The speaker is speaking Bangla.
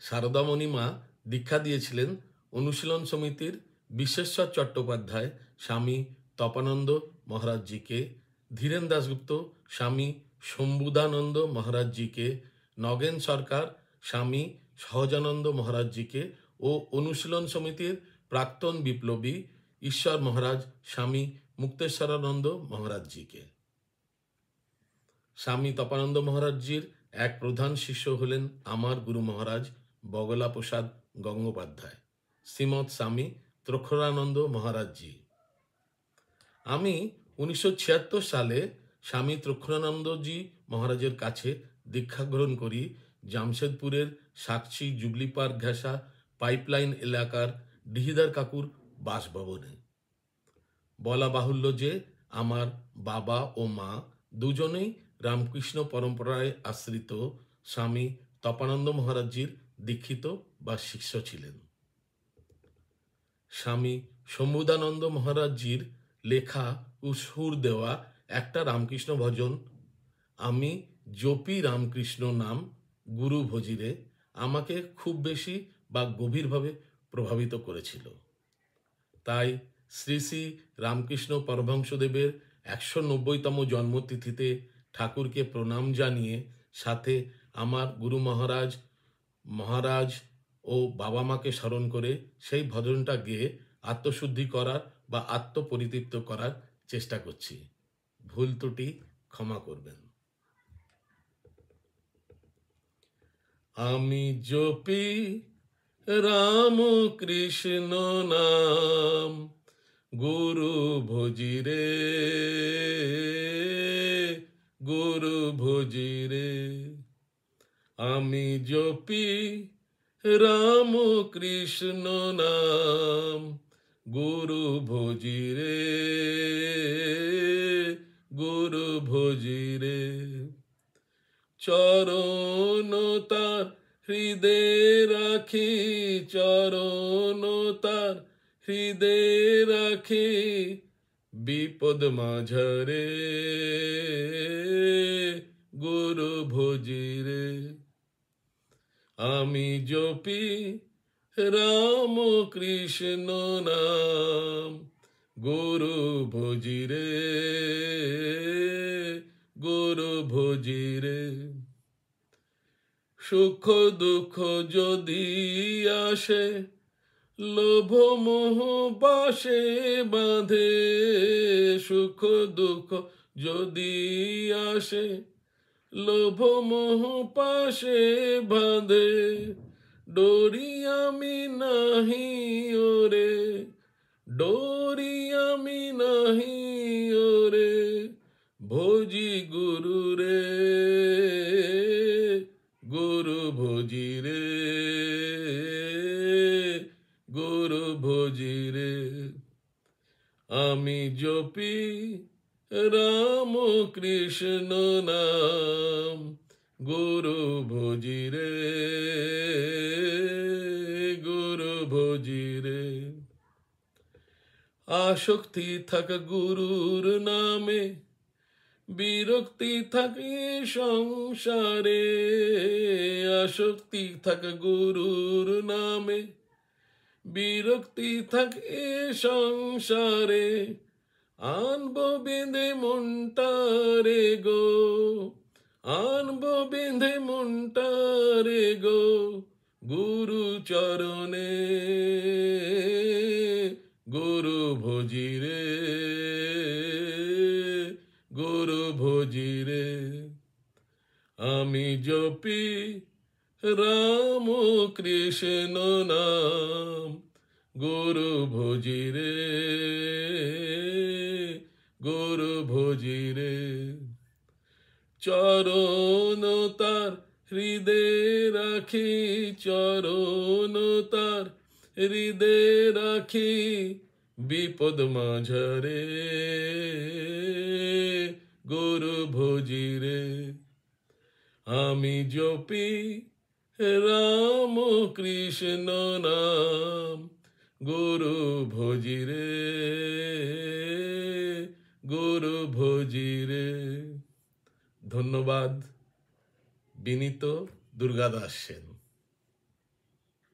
সারদামণি মা দীক্ষা দিয়েছিলেন অনুশীলন সমিতির বিশ্বেশ্বর চট্টোপাধ্যায় স্বামী তপানন্দ মহারাজজিকে, ধীরেন দাশগুপ্ত স্বামী শম্ভুদানন্দ মহারাজজিকে, নগেন সরকার স্বামী সহজানন্দ মহারাজজিকে ও অনুশীলন সমিতির প্রাক্তন বিপ্লবী ঈশ্বর মহারাজ স্বামী মুক্তেশ্বরানন্দ মহারাজজিকে। স্বামী তপানন্দ মহারাজজির এক প্রধান শিষ্য হলেন আমার গুরু মহারাজ বগলা প্রসাদ গঙ্গোপাধ্যায়, শ্রীমৎ স্বামী ত্রক্ষরানন্দ মহারাজজি। আমি 1976 সালে স্বামী ত্রক্ষরানন্দজি মহারাজের কাছে দীক্ষা গ্রহণ করি জামশেদপুরের সাক্ষী জুবলি পার্ক ঘেঁষা পাইপলাইন এলাকার ডিহিদার কাকুর বাসভবনে। বলা বাহুল্য যে আমার বাবা ও মা দুজনেই রামকৃষ্ণ পরম্পরায় আশ্রিত স্বামী তপানন্দ মহারাজজির দীক্ষিত বা শিষ্য ছিলেন। স্বামী শম্ভুদানন্দ মহারাজজির লেখা ও সুর দেওয়া একটা রামকৃষ্ণ ভজন আমি জপি রামকৃষ্ণ নাম গুরু ভজিরে আমাকে খুব বেশি বা গভীরভাবে প্রভাবিত করেছিল। তাই শ্রী শ্রী রামকৃষ্ণ পরমহংসদেবের 190তম জন্মতিথিতে ঠাকুরকে প্রণাম জানিয়ে সাথে আমার গুরু মহারাজ ও বাবা মাকে স্মরণ করে সেই ভজনটা গেয়ে আত্মশুদ্ধি করার বা আত্মপরিতৃপ্ত করার চেষ্টা করছি। ভুল ত্রুটি ক্ষমা করবেন। আমি জপি রাম কৃষ্ণ নাম গুরু ভজিরে গুরু ভজিরে। আমি জপি রাম কৃষ্ণ নাম গুরু ভজিরে গুরু ভজিরে। চরণ তার হৃদয় রাখি চরণ তার হৃদয় রাখি বিপদ মাঝারে গুরু ভজিরে। আমি জপি রাম কৃষ্ণ নাম গুরু ভজিরে গুরু ভজিরে। সুখ দুঃখ যদি আসে লোভ মোহ পাশে বাঁধে। সুখ দুঃখ যদি আসে লোভ মোহ পাশে বাঁধে। ডোরি আমি নাহি ওরে ডোরি আমি নাহি ওরে ভজি গুরু রে গুরু ভজিরে গুরু ভজিরে। আমি জপি রাম কৃষ্ণ নাম গুরু ভজিরে গুরু ভজিরে। আসক্তি থাক গুরুর নামে বিরক্তি থাকে সংসারে। আসক্তি থাক গুরুর নামে বিরক্তি থাকে সংসারে। আনব বেঁধে মনটারে গো আনব বেঁধে মনটারে গো গুরু চরণে গুরু ভজিরে গুরু ভজিরে। আমি জপি রাম কৃষ্ণ নাম গুরু ভজিরে গুরু ভজিরে। চরণ তার হৃদয় রাখি চরণ তার হৃদয় রাখি বিপদ মাঝারে গুরু ভজিরে। আমি জপি রাম কৃষ্ণ নাম গুরু ভজিরে গুরু ভজিরে। ধন্যবাদ। বিনীত দুর্গাদাস সেন।